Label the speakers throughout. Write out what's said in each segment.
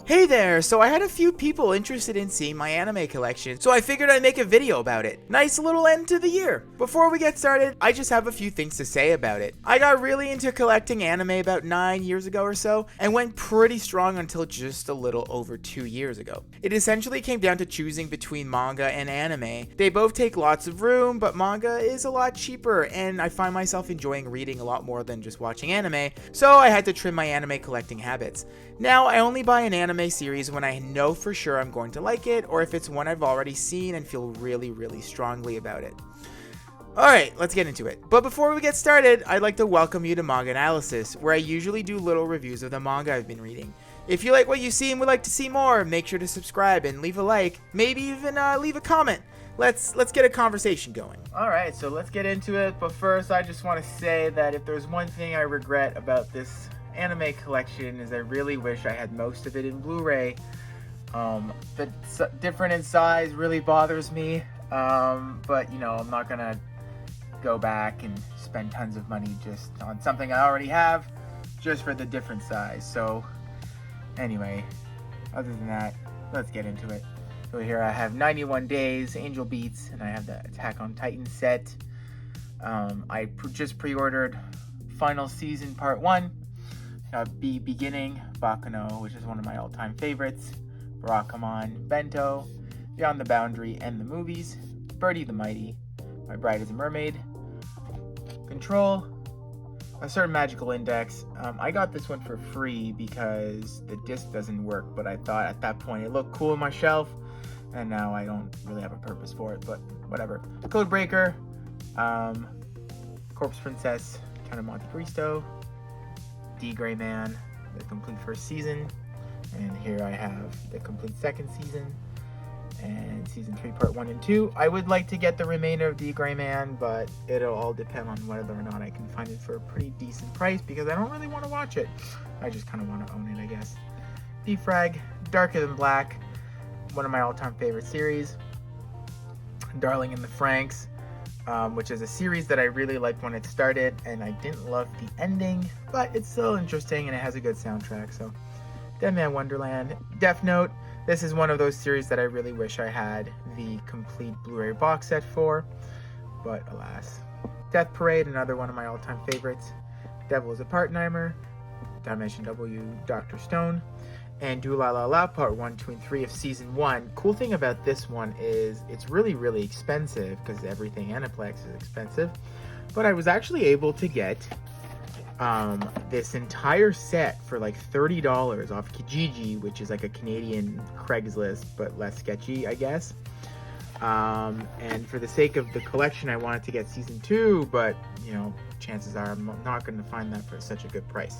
Speaker 1: Hey there, so I had a few people interested in seeing my anime collection, so I figured I'd make a video about it. Nice little end to the year. Before we get started, I just have a few things to say about it. I got really into collecting anime about 9 years ago or so, and went pretty strong until just a little over 2 years ago. It essentially came down to choosing between manga and anime. They both take lots of room, but manga is a lot cheaper, and I find myself enjoying reading a lot more than just watching anime, so I had to trim my anime collecting habits. Now, I only buy an anime series when I know for sure I'm going to like it, or if it's one I've already seen and feel really strongly about it. Alright, let's get into it. But before we get started, I'd like to welcome you to MangAnalysis, where I usually do little reviews of the manga I've been reading. If you like what you see and would like to see more, make sure to subscribe and leave a like, maybe even leave a comment. Let's get a conversation going. Alright, so let's get into it, but first I just want to say that if there's one thing I regret about this anime collection is I really wish I had most of it in Blu-ray. The different in size really bothers me, but you know, I'm not gonna go back and spend tons of money just on something I already have just for the different size. So anyway, other than that, let's get into it. So here I have 91 Days, Angel Beats, and I have the Attack on Titan set. I just pre-ordered Final Season Part 1. Beginning, Baccano, which is one of my all-time favorites, Barakamon, Bento, Beyond the Boundary and the Movies, Birdie the Mighty, My Bride is a Mermaid, Control, A Certain Magical Index. I got this one for free because the disc doesn't work, but I thought at that point it looked cool on my shelf, and now I don't really have a purpose for it, but whatever. Codebreaker, Corpse Princess, Count of Monte Cristo, D. Gray Man, the complete first season, and here I have the complete second season, and season 3 part 1 and 2. I would like to get the remainder of D. Gray Man, but it'll all depend on whether or not I can find it for a pretty decent price, because I don't really want to watch it. I just kind of want to own it, I guess. Defrag, Darker Than Black, one of my all-time favorite series. Darling in the Franxx, which is a series that I really liked when it started, and I didn't love the ending, but it's still interesting and it has a good soundtrack. So Dead Man Wonderland. Death Note, this is one of those series that I really wish I had the complete Blu-ray box set for, but alas. Death Parade, another one of my all-time favorites. Devil is a Part-Timer, Dimension W, Dr. Stone, and Do La La La Part 1, 2, and 3 of Season 1. Cool thing about this one is it's really expensive, because everything Aniplex is expensive. But I was actually able to get this entire set for like $30 off Kijiji, which is like a Canadian Craigslist, but less sketchy, I guess. And for the sake of the collection, I wanted to get Season 2, but, you know, chances are I'm not going to find that for such a good price.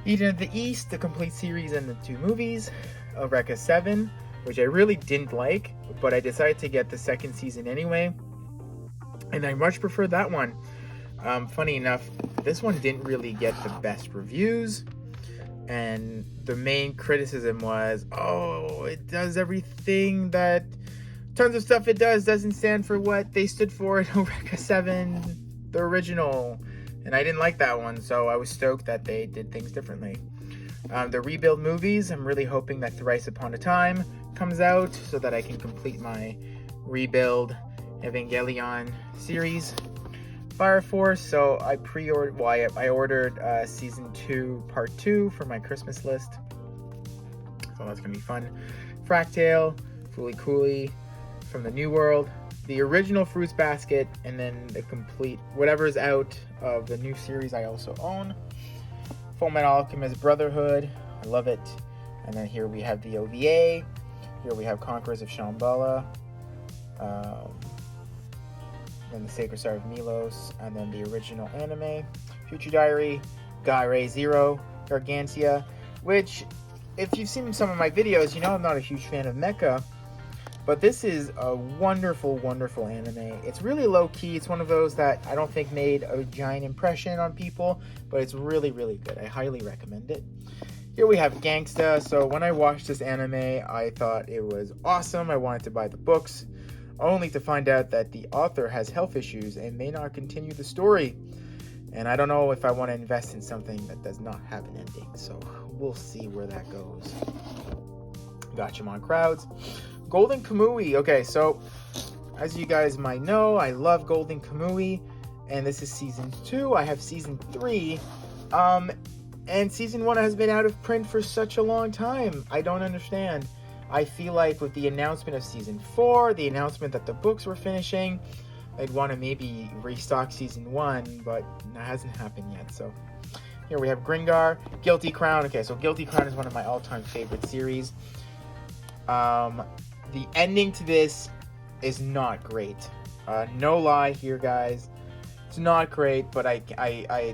Speaker 1: Eden of the East, the complete series and the 2 movies. Eureka 7, which I really didn't like, but I decided to get the second season anyway, and I much prefer that one. Funny enough, this one didn't really get the best reviews, and the main criticism was, oh, it does everything that tons of stuff it doesn't stand for what they stood for in Eureka 7, the original. And I didn't like that one, so I was stoked that they did things differently. The Rebuild movies, I'm really hoping that Thrice Upon a Time comes out so that I can complete my Rebuild Evangelion series. Fire Force, so I ordered Season 2 Part 2 for my Christmas list. So that's going to be fun. Fractale, Fooly Cooly, From the New World, the original Fruits Basket, and then the complete whatever's out of the new series I also own. Fullmetal Alchemist Brotherhood, I love it. And then here we have the OVA. Here we have Conquerors of Shambhala. Then the Sacred Star of Milos, and then the original anime. Future Diary, Gaare Zero, Gargantia, which, if you've seen some of my videos, you know I'm not a huge fan of mecha. But this is a wonderful anime. It's really low-key. It's one of those that I don't think made a giant impression on people, but it's really good. I highly recommend it. Here we have Gangsta. So when I watched this anime, I thought it was awesome. I wanted to buy the books, only to find out that the author has health issues and may not continue the story. And I don't know if I want to invest in something that does not have an ending. So we'll see where that goes. Gachimon crowds. Golden Kamui. Okay, so as you guys might know, I love Golden Kamui, and this is season 2. I have season 3, and season 1 has been out of print for such a long time. I don't understand. I feel like with the announcement of season 4, the announcement that the books were finishing, I'd want to maybe restock season 1, but that hasn't happened yet. So here we have Gringar, Guilty Crown. Okay, so Guilty Crown is one of my all-time favorite series. The ending to this is not great. No lie here, guys. It's not great, but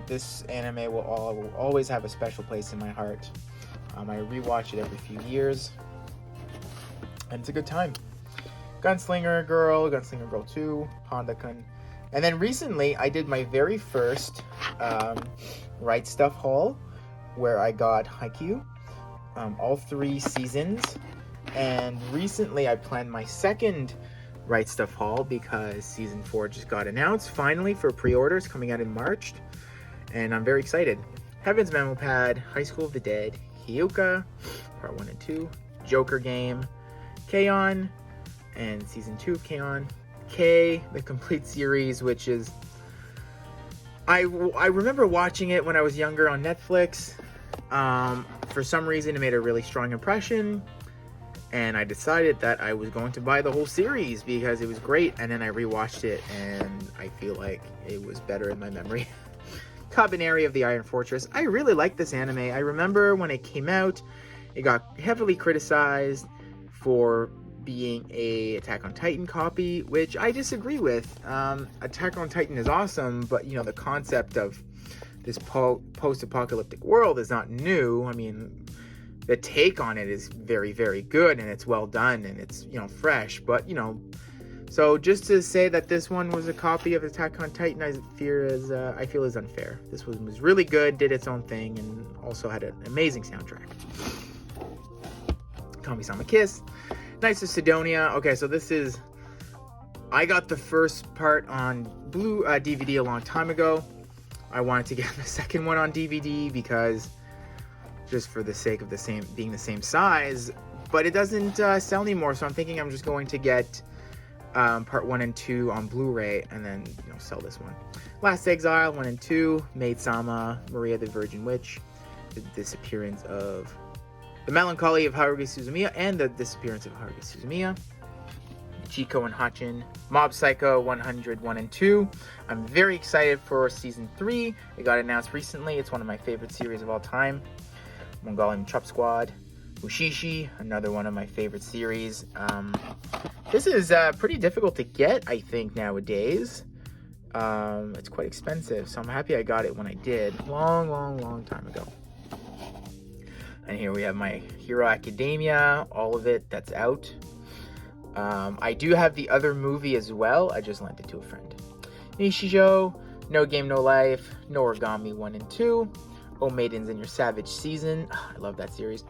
Speaker 1: this anime will always have a special place in my heart. I rewatch it every few years, and it's a good time. Gunslinger Girl 2, Honda-kun. And then recently, I did my very first Right Stuff haul, where I got Haikyuu, all 3 seasons. And recently, I planned my second Right Stuff haul because season 4 just got announced finally for pre-orders coming out in March, and I'm very excited. Heaven's Memo Pad, High School of the Dead, Hyuga, part 1 and 2, Joker Game, K-On!, and season 2 of K-On!, K, the complete series, which is I remember watching it when I was younger on Netflix. For some reason, it made a really strong impression. And I decided that I was going to buy the whole series because it was great. And then I rewatched it and I feel like it was better in my memory. Cabaneri of the Iron Fortress. I really like this anime. I remember when it came out, it got heavily criticized for being a Attack on Titan copy, which I disagree with. Attack on Titan is awesome, but you know, the concept of this post-apocalyptic world is not new. I mean, the take on it is very, very good, and it's well done, and it's, you know, fresh. But, you know, so just to say that this one was a copy of Attack on Titan, I feel is unfair. This one was really good, did its own thing, and also had an amazing soundtrack. Kami-sama Kiss, Knights of Sidonia. Okay, so this is, I got the first part on DVD a long time ago. I wanted to get the second one on DVD because just for the sake of being the same size, but it doesn't sell anymore, so I'm thinking I'm just going to get part 1 and 2 on Blu-ray and then, you know, sell this one. Last Exile 1 and 2, Maid-sama, Maria the Virgin Witch, the disappearance of the melancholy of Haruhi Suzumiya and the disappearance of Haruhi Suzumiya. Chico and Hachin, Mob Psycho 100 1 and 2. I'm very excited for season 3. It got announced recently. It's one of my favorite series of all time. Mongolian Chop Squad, Ushishi, another one of my favorite series. This is pretty difficult to get, I think, nowadays. It's quite expensive, so I'm happy I got it when I did. Long time ago. And here we have My Hero Academia, all of it that's out. I do have the other movie as well. I just lent it to a friend. Nishijo, No Game No Life, No Origami 1 and 2. Oh Maidens in Your Savage Season. I love that series.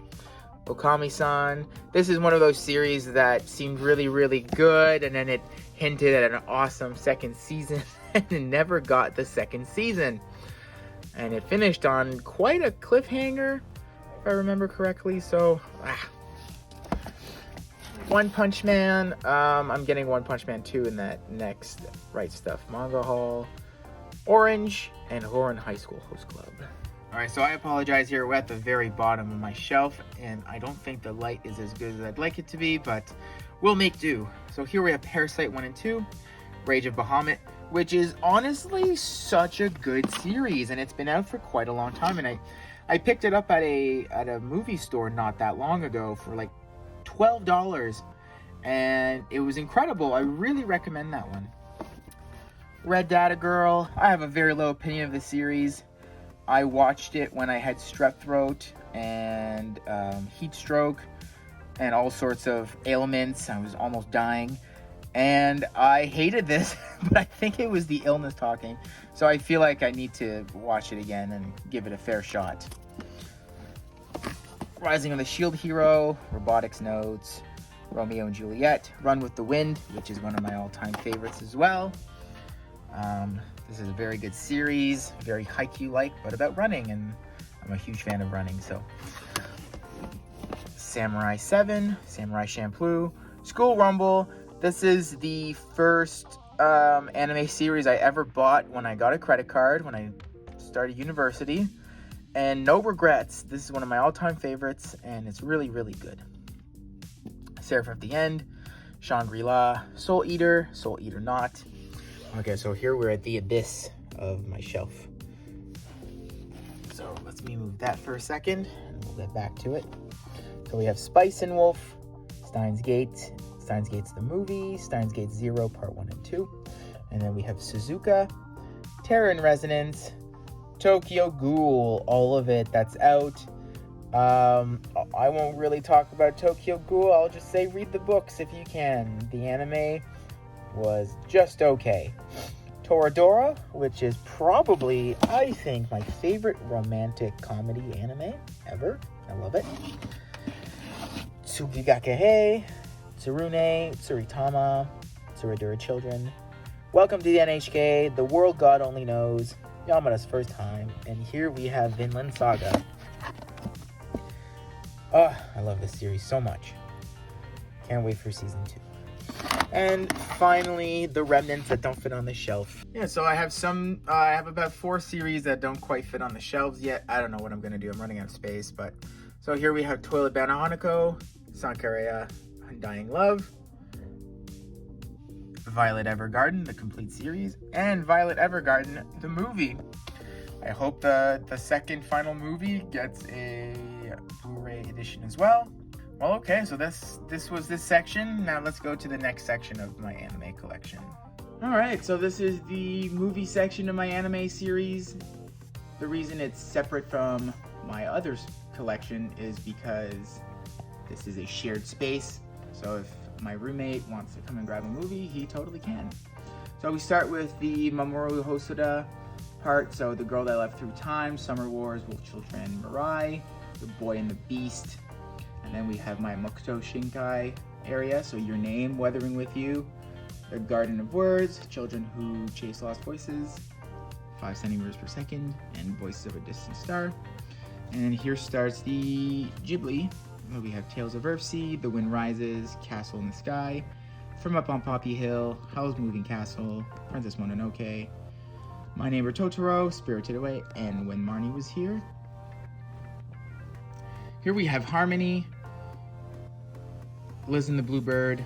Speaker 1: Okami-san. This is one of those series that seemed really, really good, and then it hinted at an awesome second season, and it never got the second season. And it finished on quite a cliffhanger, if I remember correctly, so... One Punch Man. I'm getting One Punch Man 2 in that next Right Stuff manga haul. Orange, and Horan High School Host Club. Alright, so I apologize here. We're at the very bottom of my shelf, and I don't think the light is as good as I'd like it to be, but we'll make do. So here we have Parasite 1 and 2, Rage of Bahamut, which is honestly such a good series, and it's been out for quite a long time, and I picked it up at a movie store not that long ago for like $12, and it was incredible. I really recommend that one. Red Data Girl. I have a very low opinion of the series. I watched it when I had strep throat and heat stroke and all sorts of ailments. I was almost dying, and I hated this, but I think it was the illness talking, so I feel like I need to watch it again and give it a fair shot. Rising of the Shield Hero, Robotics Notes, Romeo and Juliet, Run with the Wind, which is one of my all-time favorites as well. This is a very good series, very Haikyuu-like, but about running, and I'm a huge fan of running, so. Samurai 7, Samurai Champloo, School Rumble. This is the first anime series I ever bought when I got a credit card, when I started university. And no regrets. This is one of my all-time favorites, and it's really, really good. Seraph of the End, Shangri-La, Soul Eater Not. Okay, so here we're at the abyss of my shelf. So let's move that for a second, and we'll get back to it. So we have Spice and Wolf, Steins Gate, Steins Gate's the movie, Steins Gate 0, Part 1 and 2. And then we have Suzuka, Terror in Resonance, Tokyo Ghoul, all of it, that's out. I won't really talk about Tokyo Ghoul, I'll just say read the books if you can. The anime was just okay. Toradora, which is probably, I think, my favorite romantic comedy anime ever. I love it. Tsukigakehei, Tsurune, Tsuritama, Tsuridura Children. Welcome to the NHK, The World God Only Knows, Yamada's First Time, and here we have Vinland Saga. Oh, I love this series so much. Can't wait for season 2. And finally, the remnants that don't fit on the shelf. Yeah, so I have about 4 series that don't quite fit on the shelves yet. I don't know what I'm gonna do. I'm running out of space, but so here we have Toilet Bound Hanako, Sankareya Undying Love, Violet Evergarden, the complete series, and Violet Evergarden, the movie. I hope the second final movie gets a Blu-ray edition as well. Well, okay, so this was this section. Now let's go to the next section of my anime collection. Alright, so this is the movie section of my anime series. The reason it's separate from my other collection is because this is a shared space. So if my roommate wants to come and grab a movie, he totally can. So we start with the Mamoru Hosoda part. So The Girl That Left Through Time, Summer Wars, Wolf Children, Mirai, The Boy and the Beast. And then we have my Mokuto Shinkai area. So Your Name, Weathering With You, The Garden of Words, Children Who Chase Lost Voices, 5 centimeters per second, and Voices of a Distant Star. And here starts the Ghibli. We have Tales of Earthsea, The Wind Rises, Castle in the Sky, From Up on Poppy Hill, Howl's Moving Castle, Princess Mononoke, My Neighbor Totoro, Spirited Away, and When Marnie Was Here. Here we have Harmony, Liz and the Bluebird,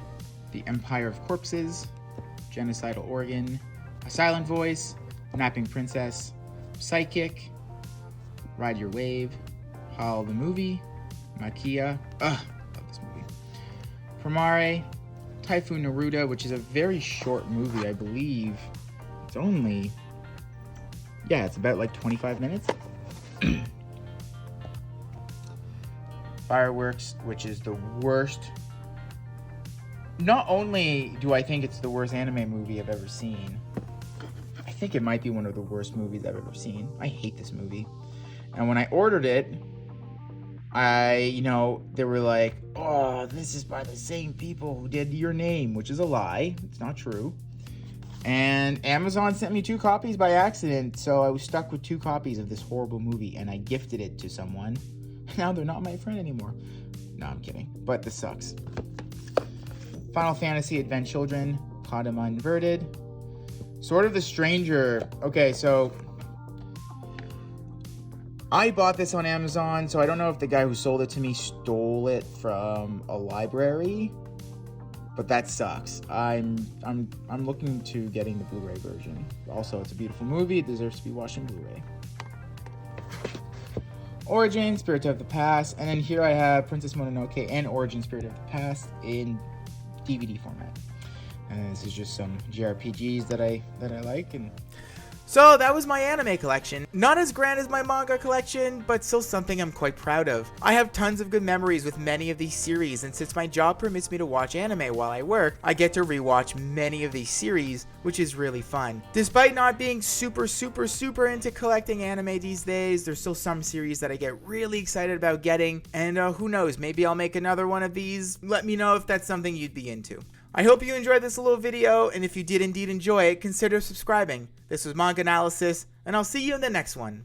Speaker 1: The Empire of Corpses, Genocidal Organ, A Silent Voice, Napping Princess, Psychic, Ride Your Wave, Howl the Movie, Makia, love this movie, Promare, Typhoon Naruto, which is a very short movie, I believe. It's only, it's about like 25 minutes. Fireworks, which is the worst. Not only do I think it's the worst anime movie I've ever seen, I think it might be one of the worst movies I've ever seen. I hate this movie. And when I ordered it, they were like, oh, this is by the same people who did Your Name, which is a lie. It's not true. And Amazon sent me 2 copies by accident, so I was stuck with 2 copies of this horrible movie, and I gifted it to someone. Now they're not my friend anymore. No, I'm kidding, but this sucks. Final Fantasy Advent Children, Kadama Inverted, Sword of the Stranger. Okay, so I bought this on Amazon, so I don't know if the guy who sold it to me stole it from a library, but that sucks. I'm looking to getting the Blu-ray version. Also, it's a beautiful movie. It deserves to be watched on Blu-ray. Origin, Spirit of the Past, and then here I have Princess Mononoke and Origin, Spirit of the Past in DVD format. And this is just some JRPGs that I like. And so that was my anime collection. Not as grand as my manga collection, but still something I'm quite proud of. I have tons of good memories with many of these series, and since my job permits me to watch anime while I work, I get to rewatch many of these series, which is really fun. Despite not being super into collecting anime these days, there's still some series that I get really excited about getting, and who knows, maybe I'll make another one of these. Let me know if that's something you'd be into. I hope you enjoyed this little video, and if you did indeed enjoy it, consider subscribing. This was MangAnalysis, and I'll see you in the next one.